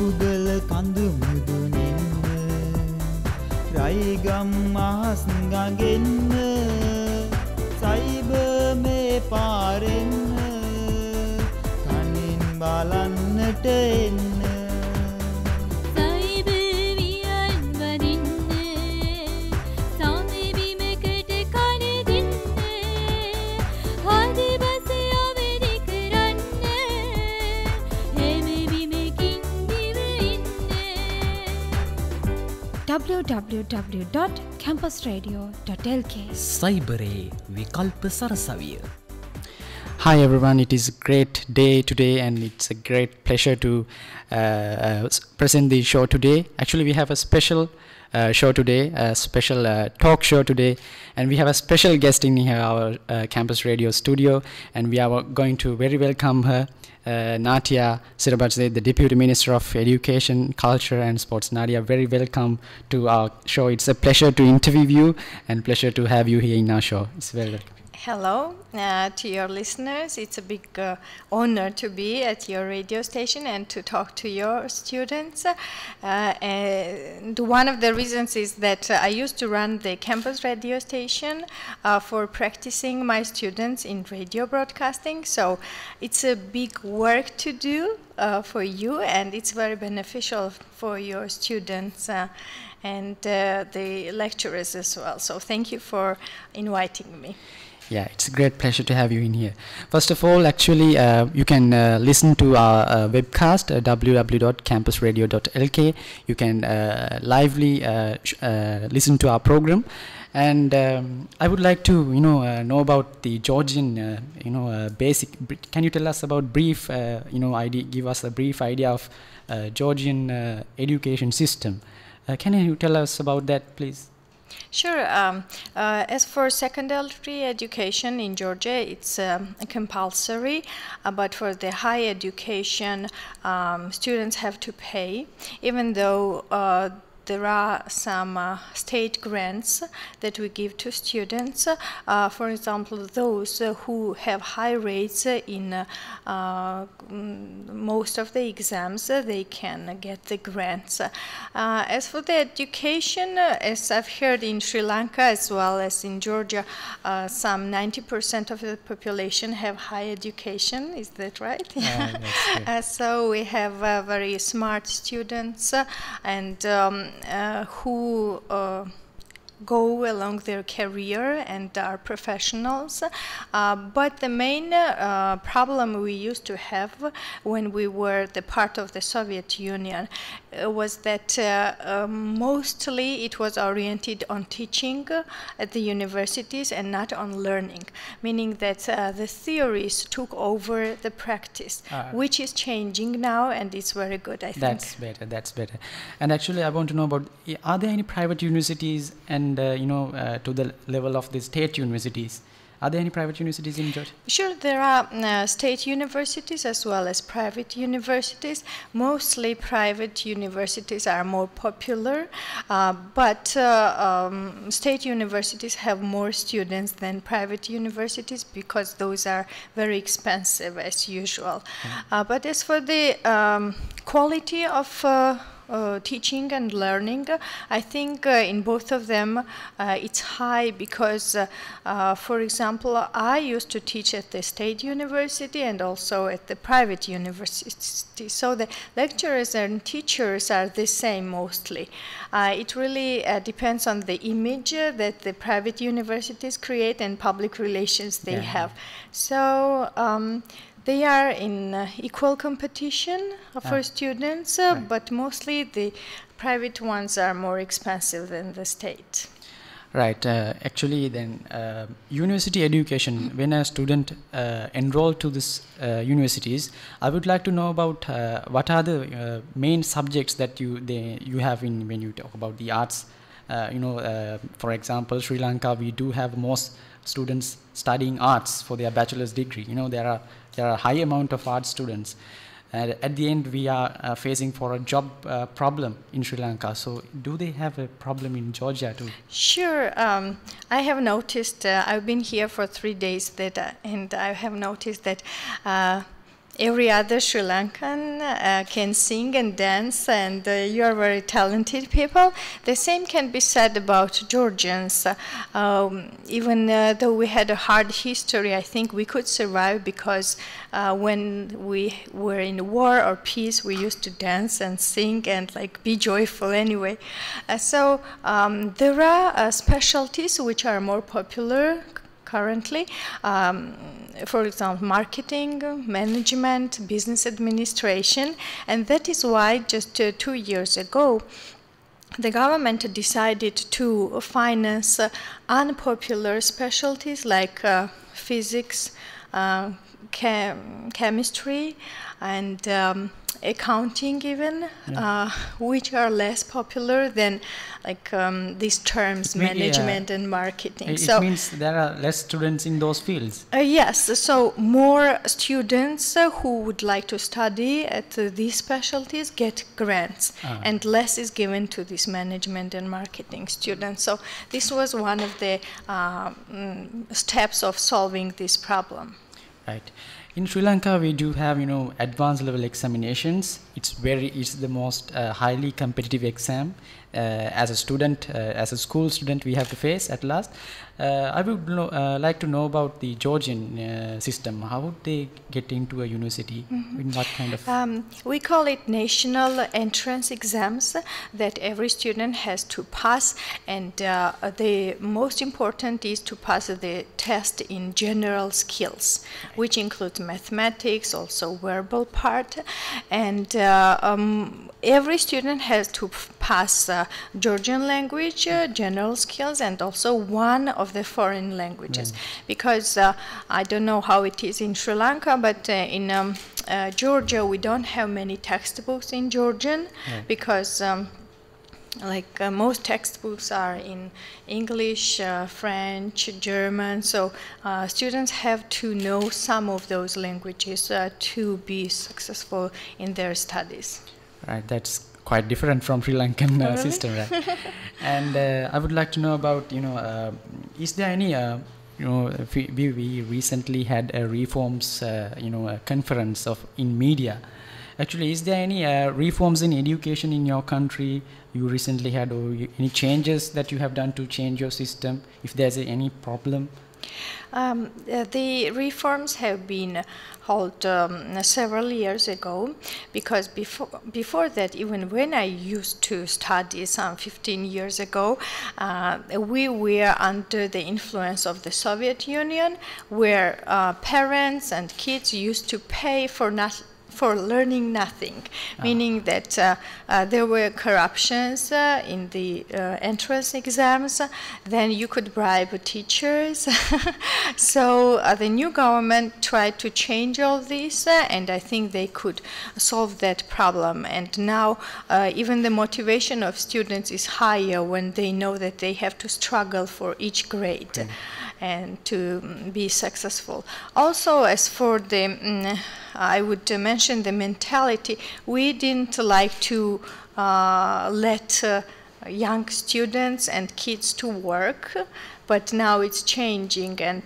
කුදල කඳු මුදුනින්ම රයිගම් මහස් ගඟෙන්ම සයිබ මේ පාරෙන්ම කනින් බලන්නට එන්න www.campusradio.lk Cyberේ විකල්ප සරසවිය. Hi everyone, it is a great day today and it's a great pleasure to present the show today. Actually we have a special show today, a special talk show today, and we have a special guest in here, our campus radio studio, and we are going to very welcome her, Natia Sirabidze, the Deputy Minister of Education, Culture and Sports. Nadia, very welcome to our show. It's a pleasure to interview you and pleasure to have you here in our show. It's very welcome. Hello to your listeners. It's a big honor to be at your radio station and to talk to your students. And one of the reasons is that I used to run the campus radio station for practicing my students in radio broadcasting. So it's a big work to do for you, and it's very beneficial for your students and the lecturers as well. So thank you for inviting me. Yeah, it's a great pleasure to have you in here. First of all, actually, you can listen to our webcast, www.campusradio.lk. You can lively listen to our program. And I would like to, know about the Georgian, basic. Can you tell us about brief, idea? Give us a brief idea of Georgian education system. Can you tell us about that, please? Sure. As for secondary education in Georgia, it's compulsory, but for the higher education, students have to pay, even though there are some state grants that we give to students. For example, those who have high rates in most of the exams, they can get the grants. As for the education, as I've heard in Sri Lanka as well as in Georgia, some 90% of the population have high education. Is that right? So we have very smart students and who go along their career and are professionals. But the main problem we used to have when we were the part of the Soviet Union was that mostly it was oriented on teaching at the universities and not on learning, meaning that the theories took over the practice, which is changing now, and it's very good, I think. That's better. And actually I want to know about, are there any private universities and to the level of the state universities? Are there any private universities in Georgia? Sure, there are state universities as well as private universities. Mostly private universities are more popular, but state universities have more students than private universities because those are very expensive as usual. But as for the quality of teaching and learning, I think in both of them it's high because, for example, I used to teach at the state university and also at the private university. So the lecturers and teachers are the same mostly. It really depends on the image that the private universities create and public relations they have. So they are in equal competition for students, but mostly the private ones are more expensive than the state. Right. Actually, then university education. When a student enroll to this universities, I would like to know about what are the main subjects that you have in when you talk about the arts. For example, Sri Lanka, we do have most students studying arts for their bachelor's degree. There are a high amount of art students. At the end, we are facing for a job problem in Sri Lanka. So do they have a problem in Georgia too? Sure. I have noticed, I've been here for 3 days, and I have noticed that every other Sri Lankan can sing and dance, and you are very talented people. The same can be said about Georgians. Even though we had a hard history, I think we could survive because when we were in war or peace, we used to dance and sing and like be joyful anyway. So there are specialties which are more popular currently. For example, marketing, management, business administration, and that is why just 2 years ago, the government decided to finance unpopular specialties like physics, chemistry, and accounting even, which are less popular than like these terms, management and marketing. It means there are less students in those fields. Yes, so more students who would like to study at these specialties get grants, and less is given to these management and marketing students. So this was one of the steps of solving this problem. Right. In Sri Lanka, we do have, advanced level examinations. It's the most highly competitive exam as a student, as a school student, we have to face at last. I would like to know about the Georgian system. How would they get into a university? In what kind of? We call it national entrance exams that every student has to pass, and the most important is to pass the test in general skills, which includes mathematics, also verbal part, and every student has to pass Georgian language, general skills, and also one of the foreign languages. Because I don't know how it is in Sri Lanka, but in Georgia we don't have many textbooks in Georgian, because most textbooks are in English, French, German, so students have to know some of those languages to be successful in their studies. Right, that's quite different from Sri Lankan system, right? And I would like to know about, is there any, we recently had a reforms, a conference in media. Actually, is there any reforms in education in your country you recently had, or any changes that you have done to change your system, if there's any problem? The reforms have been held several years ago, because before that, even when I used to study some 15 years ago, we were under the influence of the Soviet Union, where parents and kids used to pay for learning nothing, meaning that there were corruptions in the entrance exams. Then you could bribe teachers. So the new government tried to change all this, and I think they could solve that problem. And now even the motivation of students is higher when they know that they have to struggle for each grade and to be successful. Also, as for the I would mention the mentality. We didn't like to let young students and kids to work, but now it's changing. And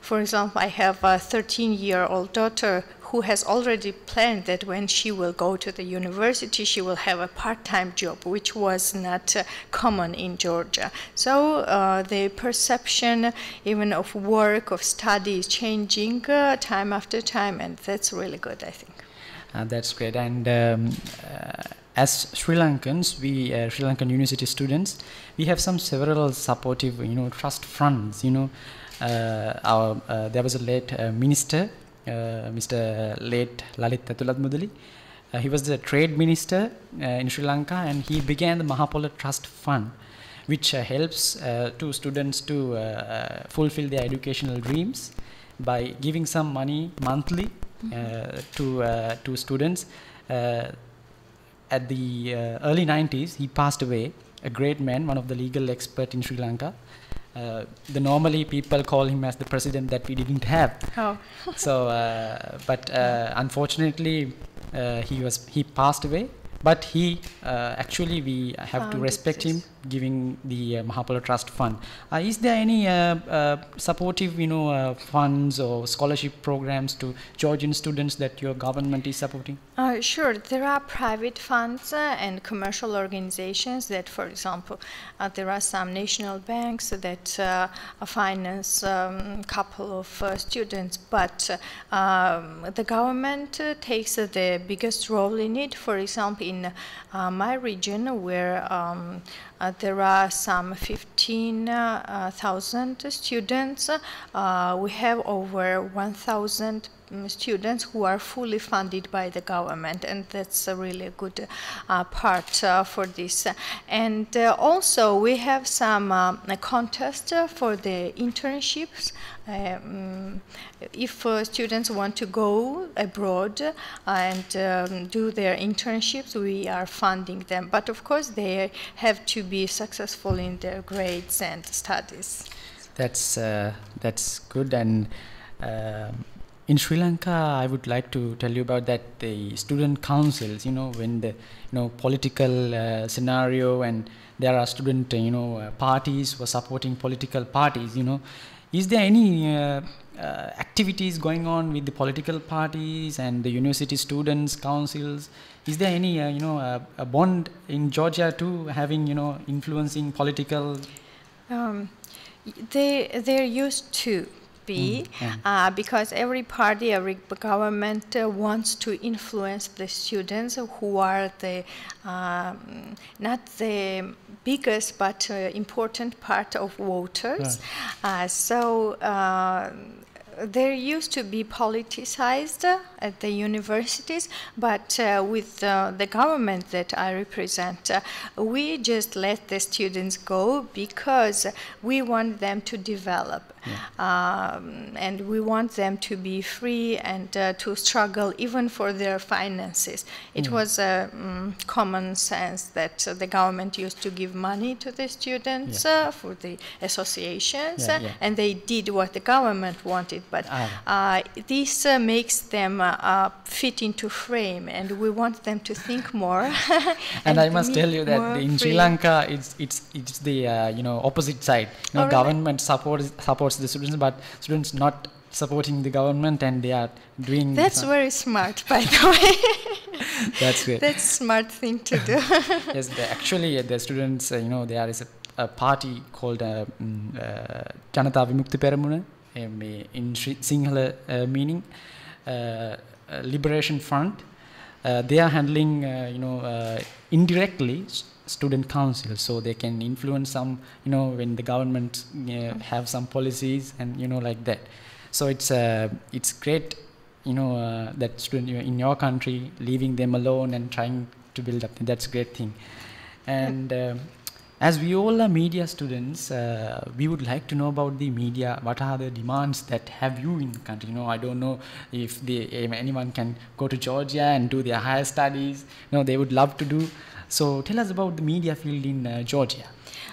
for example, I have a 13-year-old daughter who has already planned that when she will go to the university, she will have a part-time job, which was not common in Georgia. So the perception even of work, of study is changing time after time, and that's really good, I think. That's great. And as Sri Lankans, we Sri Lankan university students, we have several supportive, trust funds. There was a late minister, Mr. late Lalit Mudali. He was the trade minister in Sri Lanka, and he began the Mahapola Trust Fund, which helps to students to fulfill their educational dreams by giving some money monthly to students. At the early 90s, he passed away, a great man, one of the legal experts in Sri Lanka. Normally people call him as the president that we didn't have. Oh. So, but unfortunately, he passed away. But he actually, we have to respect him. giving the Mahapala Trust Fund. Is there any supportive, funds or scholarship programs to Georgian students that your government is supporting? Sure, there are private funds and commercial organizations that, for example, there are some national banks that finance a couple of students, but the government takes the biggest role in it. For example, in my region, where there are some 15,000 students, we have over 1,000 students who are fully funded by the government, and that's a really good part for this. And also we have some contest for the internships. If students want to go abroad and do their internships, we are funding them. But of course, they have to be successful in their grades and studies. That's good. And in Sri Lanka, I would like to tell you about that the student councils. When the political scenario and there are student parties who are supporting political parties. Is there any activities going on with the political parties and the university students councils? Is there any a bond in Georgia too, having influencing political? They're used to be because every party, every government wants to influence the students who are the not the biggest but important part of voters. So there used to be politicized at the universities, but with the government that I represent, we just let the students go because we want them to develop. And we want them to be free and to struggle even for their finances. It was a common sense that the government used to give money to the students for the associations, and they did what the government wanted. But this makes them fit into frame, and we want them to think more. And I must tell you that in Sri Lanka, it's the opposite side. Government supports the students, but students not supporting the government, and they are doing. That's very smart, by the way. That's great. That's a smart thing to do. Yes, actually, the students, there is a party called Janata Vimukti Peramuna, in Sinhala meaning Liberation Front. They are handling, indirectly student council, so they can influence some, when the government have some policies and like that. So it's great, that student in your country, leaving them alone and trying to build up. That's a great thing. And as we all are media students, we would like to know about the media. What are the demands that have you in the country? I don't know if anyone can go to Georgia and do their higher studies. They would love to do. So tell us about the media field in Georgia.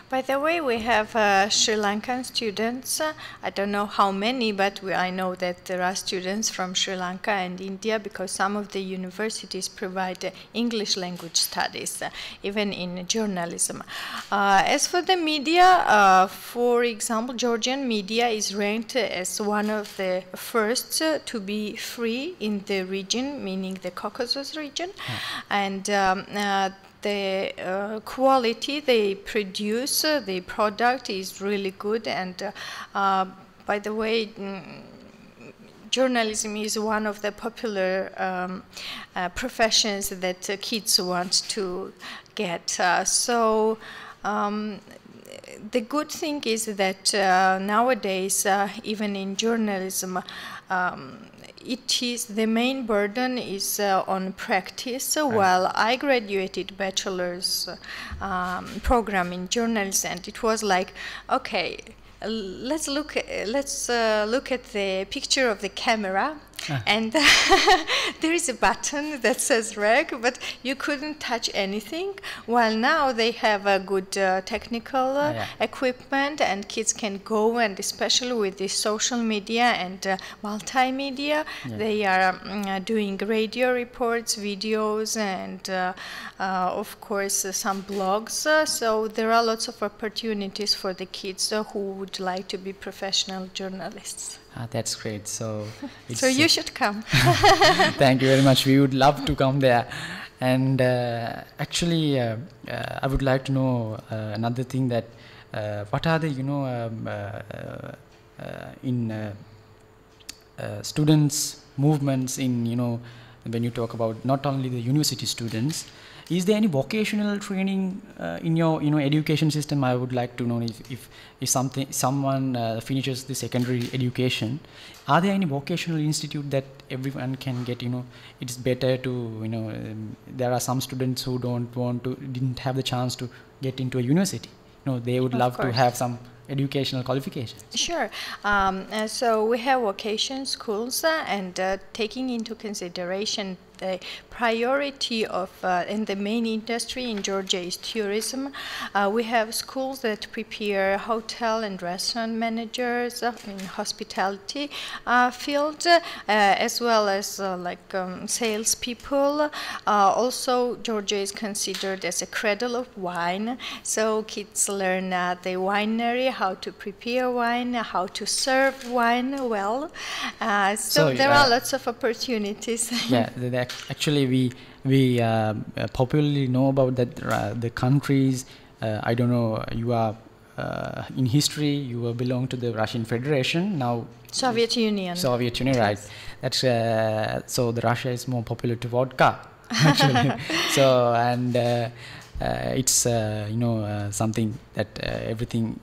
By the way, we have Sri Lankan students. I don't know how many, but I know that there are students from Sri Lanka and India, because some of the universities provide English language studies, even in journalism. As for the media, for example, Georgian media is ranked as one of the first to be free in the region, meaning the Caucasus region. And the quality they produce, the product is really good. And by the way, journalism is one of the popular professions that kids want to get. So the good thing is that nowadays, even in journalism, it is the main burden is on practice. While I graduated bachelor's program in journalism, and it was like, okay, let's look at the picture of the camera. And there is a button that says reg, but you couldn't touch anything. While now they have a good technical equipment, and kids can go, and especially with the social media and multimedia, they are doing radio reports, videos, and of course some blogs. So there are lots of opportunities for the kids who would like to be professional journalists. That's great. So, so you should come. Thank you very much. We would love to come there. And actually, I would like to know another thing, that what are the, in students' movements in, when you talk about not only the university students, is there any vocational training in your education system? I would like to know if someone finishes the secondary education, are there any vocational institute that everyone can get? It's better to there are some students who didn't have the chance to get into a university. They would love to have some educational qualifications. Sure. So we have vocation schools, and taking into consideration the priority of in the main industry in Georgia is tourism. We have schools that prepare hotel and restaurant managers in hospitality field, as well as salespeople. Also, Georgia is considered as a cradle of wine, so kids learn the winery, how to prepare wine, how to serve wine well. So there are lots of opportunities. Yeah. Actually, we popularly know about that the countries. I don't know. You are in history. You belong to the Russian Federation now. Soviet Union. Soviet Union, right? That's so. The Russia is more popular to vodka, actually. So it's something that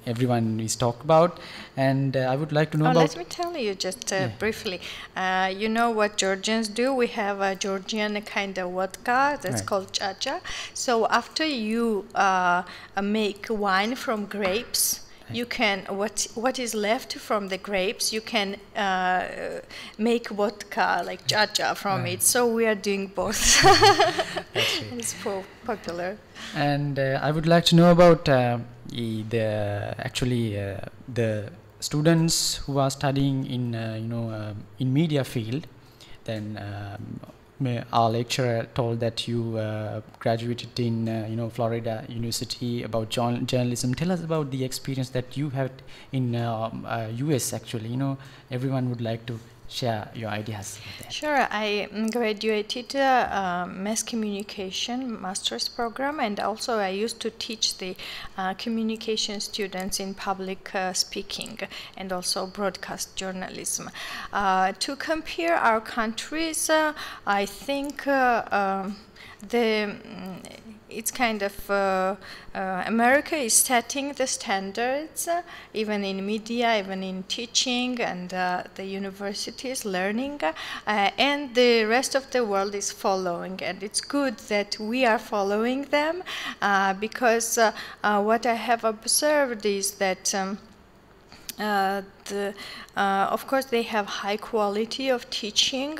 everyone is talked about, and I would like to know about. Let me tell you just briefly. You know what Georgians do? We have a Georgian kind of vodka that's called Ajara. So after you make wine from grapes, you can what is left from the grapes, you can make vodka like Ajara from it. So we are doing both. It's popular. And I would like to know about the students who are studying in in media field. Then our lecturer told that you graduated in Florida University about journalism. Tell us about the experience that you had in US. Actually, everyone would like to share your ideas with that. Sure. I graduated mass communication master's program, and also I used to teach the communication students in public speaking and also broadcast journalism. To compare our countries, I think it's kind of America is setting the standards, even in media, even in teaching, and the universities learning, and the rest of the world is following. And it's good that we are following them, because what I have observed is that of course, they have high quality of teaching,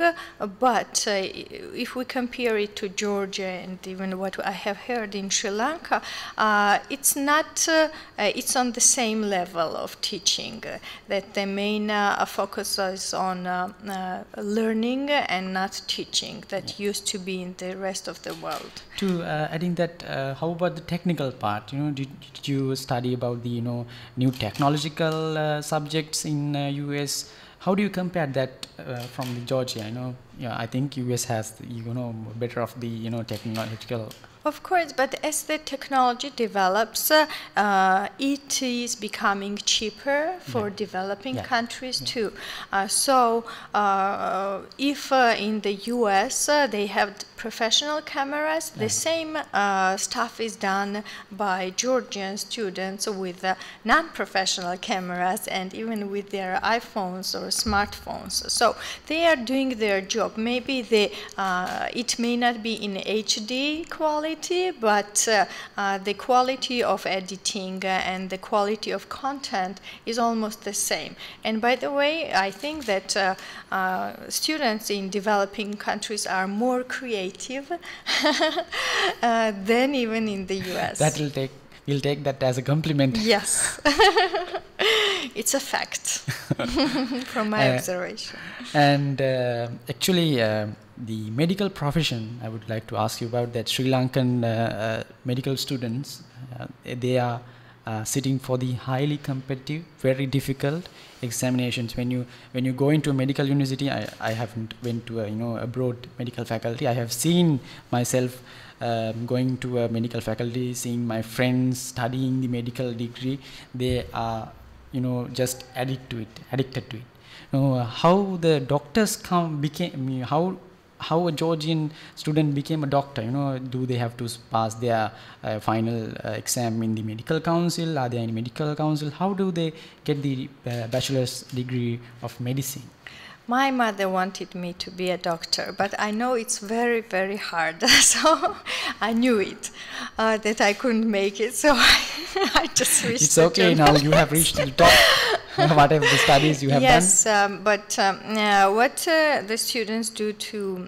but if we compare it to Georgia and even what I have heard in Sri Lanka, it's not. It's on the same level of teaching. That the main focus is on learning and not teaching. That used to be in the rest of the world. To adding that, how about the technical part? Did you study about the new technological subjects in US? How do you compare that from the Georgia? I think US has better of the technological. Of course, but as the technology develops, it is becoming cheaper for developing countries too. So if in the US they have professional cameras, the same stuff is done by Georgian students with non-professional cameras and even with their iPhones or smartphones. So they are doing their job. job. Maybe it may not be in HD quality, but the quality of editing and the quality of content is almost the same. And by the way, I think that students in developing countries are more creative than even in the US. We'll take that as a compliment. Yes. It's a fact from my observation. And actually, the medical profession, I would like to ask you about that. Sri Lankan medical students, they are sitting for the highly competitive, very difficult examinations. When you go into a medical university, I haven't went to a abroad medical faculty. I have seen myself going to a medical faculty, seeing my friends studying the medical degree. They are just addicted to it. How the doctors became, how a Georgian student became a doctor? Do they have to pass their final exam in the medical council? Are there any medical council? How do they get the bachelor's degree of medicine? My mother wanted me to be a doctor, but I know it's very, very hard. So I knew it, that I couldn't make it. So I just switched. It's okay now. You have reached the top. Whatever the studies you have done. Yes, but what the students do to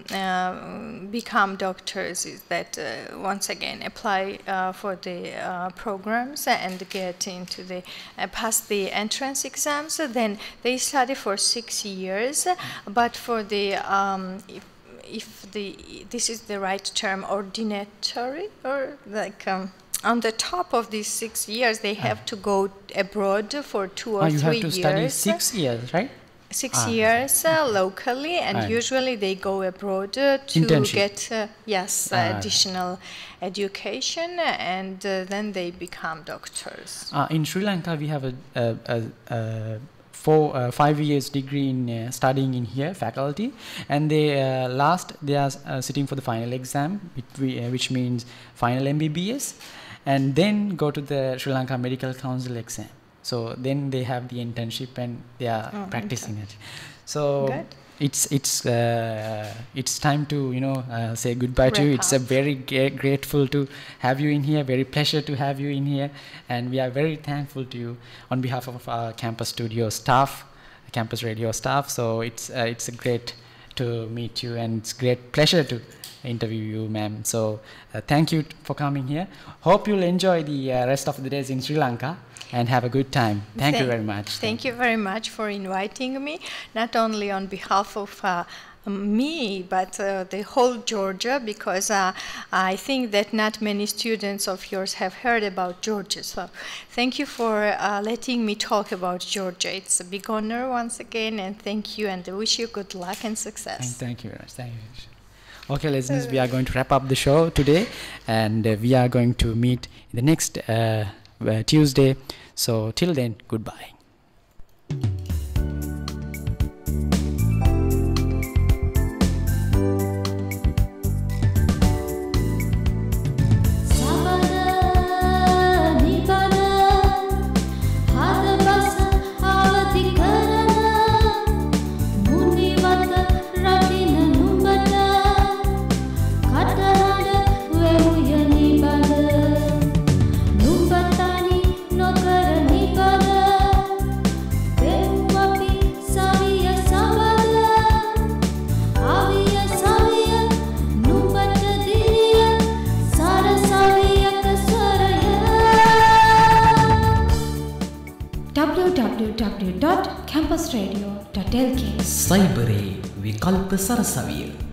become doctors is that once again apply for the programs and get into the pass the entrance exams. So then they study for 6 years, but for the if this is the right term, ordinatory, or like. On the top of these 6 years, they have to go abroad for 2 or 3 years. You have to study 6 years, right? 6 years locally, and usually they go abroad to internship. Get additional education, and then they become doctors. In Sri Lanka, we have a 5 years degree in studying in here faculty, and they are sitting for the final exam, which means final MBBS, and then go to the Sri Lanka Medical Council exam. So then they have the internship and they are practicing it. So good. It's time to say goodbye to you. It's a very grateful to have you in here. Very pleasure to have you in here, and we are very thankful to you on behalf of our campus studio staff, campus radio staff. So it's great to meet you, and it's great pleasure to interview you, ma'am. So thank you for coming here. Hope you'll enjoy the rest of the days in Sri Lanka and have a good time. Thank you very much. Thank you very much for inviting me, not only on behalf of me, but the whole Georgia, because I think that not many students of yours have heard about Georgia. So thank you for letting me talk about Georgia. It's a big honor once again, and thank you, and I wish you good luck and success. Thank you very much. Thank you. Okay, listeners, we are going to wrap up the show today, and we are going to meet in the next Tuesday. So till then, goodbye. www.campusradio.lk සයිබරේ විකල්ප සරසවිය